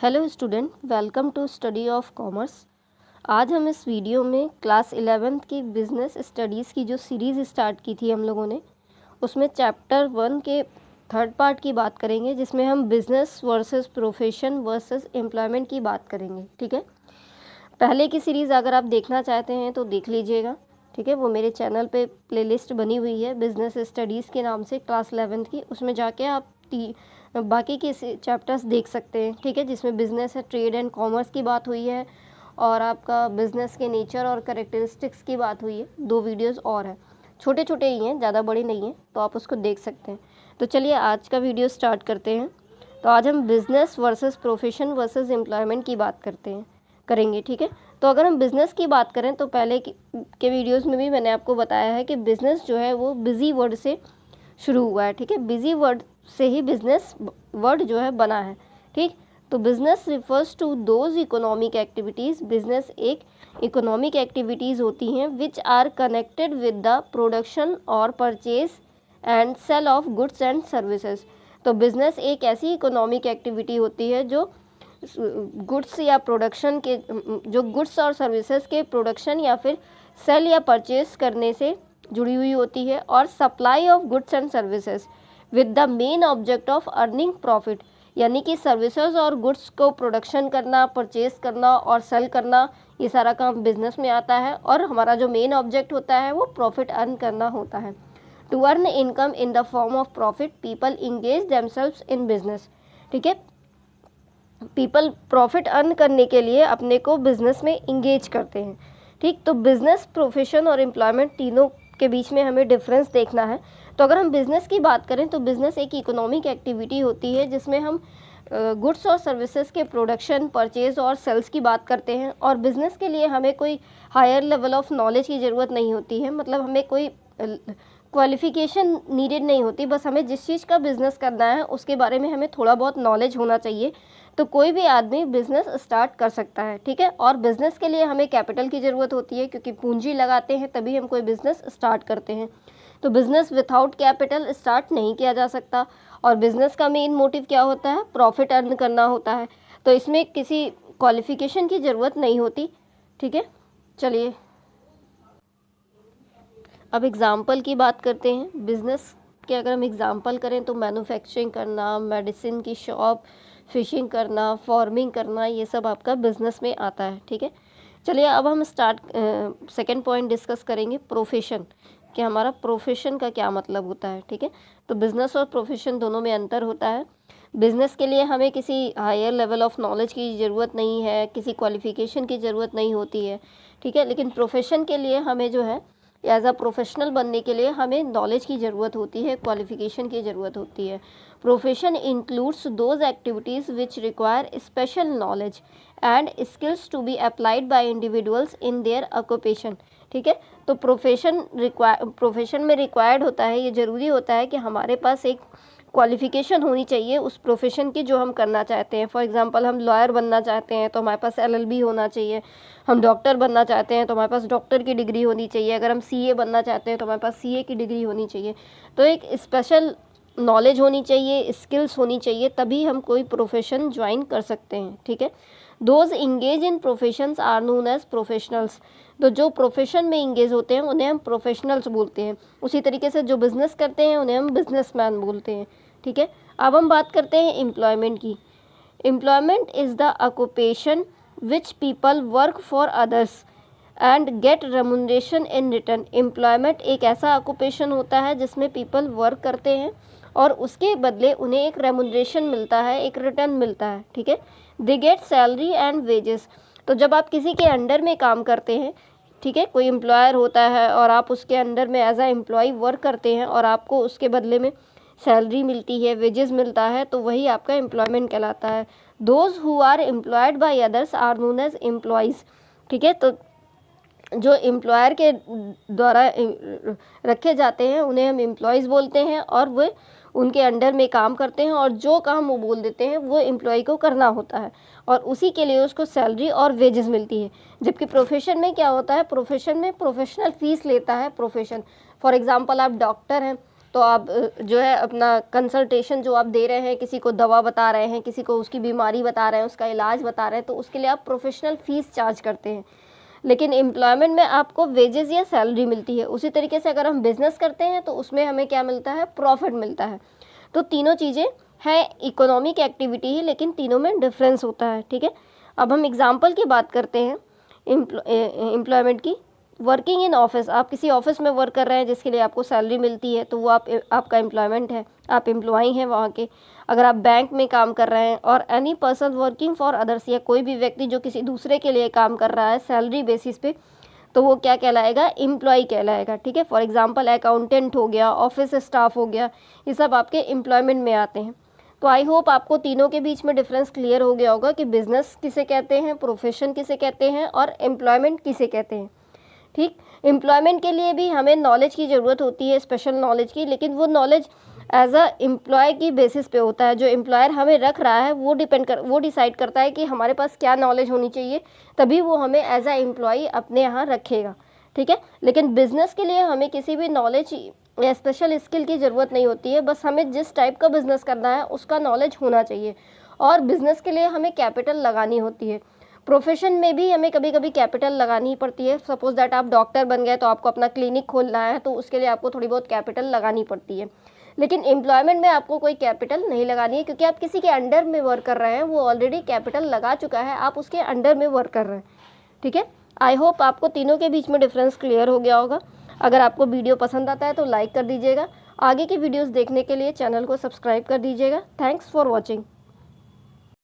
Hello student, welcome to study of commerce. आज हम इस वीडियो में क्लास 11th की बिजनेस स्टडीज़ की जो सीरीज़ स्टार्ट की थी हम लोगों ने, उसमें चैप्टर 1 के थर्ड पार्ट की बात करेंगे, जिसमें हम business versus profession versus employment की बात करेंगे। ठीक है, पहले की सीरीज़ अगर आप देखना चाहते हैं तो देख लीजिएगा। ठीक है, वो मेरे चैनल पे प्लेलिस्ट बनी हुई है बिजनेस स्टडीज़ के नाम से, क्लास 11th की। उसमें जाके आप बाकी के चैप्टर्स देख सकते हैं। ठीक है, जिसमें बिजनेस है, ट्रेड एंड कॉमर्स की बात हुई है और आपका बिजनेस के नेचर और कैरेक्टरिस्टिक्स की बात हुई है। 2 वीडियोस और हैं, छोटे छोटे ही हैं, ज़्यादा बड़े नहीं हैं, तो आप उसको देख सकते हैं। तो चलिए आज का वीडियो स्टार्ट करते हैं। तो आज हम business versus profession versus employment की बात करेंगे। ठीक है, तो अगर हम बिज़नेस की बात करें तो पहले के वीडियोस में भी मैंने आपको बताया है कि बिज़नेस जो है वो बिज़ी वर्ड से शुरू हुआ है। ठीक है, बिज़ी वर्ड से ही बिज़नेस वर्ड जो है बना है। ठीक, तो business refers to those economic activities, business एक इकोनॉमिक एक्टिविटीज़ होती हैं which are connected with the production और purchase and sale of goods and services. तो बिज़नेस एक ऐसी इकोनॉमिक एक्टिविटी होती है जो गुड्स या प्रोडक्शन के, जो गुड्स और सर्विसेज के प्रोडक्शन या फिर सेल या परचेज करने से जुड़ी हुई होती है, और supply of goods and services with the main object of earning profit. यानी कि सर्विसेज और गुड्स को प्रोडक्शन करना, परचेज करना और सेल करना, ये सारा काम बिजनेस में आता है, और हमारा जो मेन ऑब्जेक्ट होता है वो प्रॉफिट अर्न करना होता है। To earn income in the form of profit people engage themselves in business. ठीक है, पीपल प्रॉफिट अर्न करने के लिए अपने को बिजनेस में इंगेज करते हैं। ठीक, तो बिजनेस, प्रोफेशन और एम्प्लॉयमेंट तीनों के बीच में हमें डिफरेंस देखना है। तो अगर हम बिज़नेस की बात करें तो बिज़नेस एक इकोनॉमिक एक्टिविटी होती है जिसमें हम गुड्स और सर्विसेज के प्रोडक्शन, परचेज और सेल्स की बात करते हैं। और बिज़नेस के लिए हमें कोई हायर लेवल ऑफ नॉलेज की ज़रूरत नहीं होती है, मतलब हमें कोई क्वालिफ़िकेशन नीडेड नहीं होती, बस हमें जिस चीज़ का बिज़नेस करना है उसके बारे में हमें थोड़ा बहुत नॉलेज होना चाहिए, तो कोई भी आदमी बिज़नेस स्टार्ट कर सकता है। ठीक है, और बिज़नेस के लिए हमें कैपिटल की ज़रूरत होती है, क्योंकि पूंजी लगाते हैं तभी हम कोई बिज़नेस स्टार्ट करते हैं। तो बिज़नेस विथआउट कैपिटल स्टार्ट नहीं किया जा सकता। और बिज़नेस का मेन मोटिव क्या होता है? प्रॉफिट अर्न करना होता है। तो इसमें किसी क्वालिफ़िकेशन की ज़रूरत नहीं होती। ठीक है, चलिए अब एग्ज़ाम्पल की बात करते हैं। बिज़नेस के अगर हम एग्ज़ाम्पल करें तो मैन्युफैक्चरिंग करना, मेडिसिन की शॉप, फिशिंग करना, फार्मिंग करना, ये सब आपका बिज़नेस में आता है। ठीक है, चलिए अब हम सेकंड पॉइंट डिस्कस करेंगे, प्रोफेशन, कि हमारा प्रोफेशन का क्या मतलब होता है। ठीक है, तो बिज़नेस और प्रोफेशन दोनों में अंतर होता है। बिज़नेस के लिए हमें किसी हायर लेवल ऑफ नॉलेज की ज़रूरत नहीं है, किसी क्वालिफ़िकेशन की ज़रूरत नहीं होती है। ठीक है, लेकिन प्रोफेशन के लिए हमें जो है एज अ प्रोफेशनल बनने के लिए हमें नॉलेज की ज़रूरत होती है, क्वालिफ़िकेशन की ज़रूरत होती है। Profession includes those activities which require special knowledge and skills to be applied by individuals in their occupation. ठीक है, तो प्रोफेशन में रिक्वायर्ड होता है, ये ज़रूरी होता है कि हमारे पास एक क्वालिफ़िकेशन होनी चाहिए उस प्रोफेशन की जो हम करना चाहते हैं। फॉर एग्जांपल हम लॉयर बनना चाहते हैं तो हमारे पास LLB होना चाहिए। हम डॉक्टर बनना चाहते हैं तो हमारे पास डॉक्टर की डिग्री होनी चाहिए। अगर हम CA बनना चाहते हैं तो हमारे पास CA की डिग्री होनी चाहिए। तो एक स्पेशल नॉलेज होनी चाहिए, स्किल्स होनी चाहिए, तभी हम कोई प्रोफेशन ज्वाइन कर सकते हैं। ठीक है, those engage in professions are known as professionals. तो जो प्रोफेशन में इंगेज होते हैं उन्हें हम प्रोफेशनल्स बोलते हैं। उसी तरीके से जो बिज़नेस करते हैं उन्हें हम बिजनेसमैन बोलते हैं। ठीक है, अब हम बात करते हैं एम्प्लॉयमेंट की। Employment is the occupation which people work for others and get remuneration in return. Employment एक ऐसा ऑक्यूपेशन होता है जिसमें पीपल वर्क करते हैं और उसके बदले उन्हें एक रेमुनरेशन मिलता है, एक रिटर्न मिलता है। ठीक है, they get salary and wages. तो जब आप किसी के अंडर में काम करते हैं, ठीक है, कोई एम्प्लॉयर होता है और आप उसके अंडर में एज अ एम्प्लॉय वर्क करते हैं और आपको उसके बदले में सैलरी मिलती है, वेजेस मिलता है, तो वही आपका एम्प्लॉयमेंट कहलाता है। Those who are employed by others are known as employees. ठीक है, तो जो एम्प्लॉयर के द्वारा रखे जाते हैं उन्हें हम एम्प्लॉयज़ बोलते हैं, और वे उनके अंडर में काम करते हैं और जो काम वो बोल देते हैं वो एम्प्लॉय को करना होता है, और उसी के लिए उसको सैलरी और वेजेस मिलती है। जबकि प्रोफेशन में क्या होता है? प्रोफेशन में प्रोफेशनल फ़ीस लेता है प्रोफेशन। फॉर एग्ज़ाम्पल आप डॉक्टर हैं तो आप जो है अपना कंसल्टेशन जो आप दे रहे हैं, किसी को दवा बता रहे हैं, किसी को उसकी बीमारी बता रहे हैं, उसका इलाज बता रहे हैं, तो उसके लिए आप प्रोफेशनल फ़ीस चार्ज करते हैं। लेकिन एम्प्लॉयमेंट में आपको वेजेस या सैलरी मिलती है। उसी तरीके से अगर हम बिज़नेस करते हैं तो उसमें हमें क्या मिलता है, प्रॉफिट मिलता है। तो तीनों चीज़ें हैं इकोनॉमिक एक्टिविटी ही, लेकिन तीनों में डिफरेंस होता है। ठीक है, अब हम एग्जांपल की बात करते हैं एम्प्लॉयमेंट की। वर्किंग इन ऑफिस, आप किसी ऑफिस में वर्क कर रहे हैं जिसके लिए आपको सैलरी मिलती है, तो वो आपका एम्प्लॉयमेंट है, आप एम्प्लॉई हैं वहाँ के। अगर आप बैंक में काम कर रहे हैं, और any person working for others, या कोई भी व्यक्ति जो किसी दूसरे के लिए काम कर रहा है सैलरी बेसिस पे, तो वो क्या कहलाएगा, एम्प्लॉय कहलाएगा। ठीक है, फॉर एग्जांपल अकाउंटेंट हो गया, ऑफिस स्टाफ हो गया, ये सब आपके एम्प्लॉयमेंट में आते हैं। तो आई होप आपको तीनों के बीच में डिफरेंस क्लियर हो गया होगा कि बिजनेस किसे कहते हैं, प्रोफेशन किसे कहते हैं, और एम्प्लॉयमेंट किसे कहते हैं। ठीक, एम्प्लॉयमेंट के लिए भी हमें नॉलेज की ज़रूरत होती है, स्पेशल नॉलेज की, लेकिन वो नॉलेज एज अ एम्प्लॉय की बेसिस पे होता है। जो एम्प्लॉयर हमें रख रहा है वो डिसाइड करता है कि हमारे पास क्या नॉलेज होनी चाहिए, तभी वो हमें एज अ एम्प्लॉय अपने यहाँ रखेगा। ठीक है, लेकिन बिजनेस के लिए हमें किसी भी नॉलेज या स्पेशल स्किल की ज़रूरत नहीं होती है, बस हमें जिस टाइप का बिज़नेस करना है उसका नॉलेज होना चाहिए, और बिज़नेस के लिए हमें कैपिटल लगानी होती है। प्रोफेशन में भी हमें कभी कभी कैपिटल लगानी पड़ती है। सपोज दैट आप डॉक्टर बन गए, तो आपको अपना क्लिनिक खोलना है, तो उसके लिए आपको थोड़ी बहुत कैपिटल लगानी पड़ती है। लेकिन एम्प्लॉयमेंट में आपको कोई कैपिटल नहीं लगानी है, क्योंकि आप किसी के अंडर में वर्क कर रहे हैं, वो ऑलरेडी कैपिटल लगा चुका है, आप उसके अंडर में वर्क कर रहे हैं। ठीक है, आई होप आपको तीनों के बीच में डिफरेंस क्लियर हो गया होगा। अगर आपको वीडियो पसंद आता है तो लाइक कर दीजिएगा। आगे की वीडियोस देखने के लिए चैनल को सब्सक्राइब कर दीजिएगा। Thanks for watching.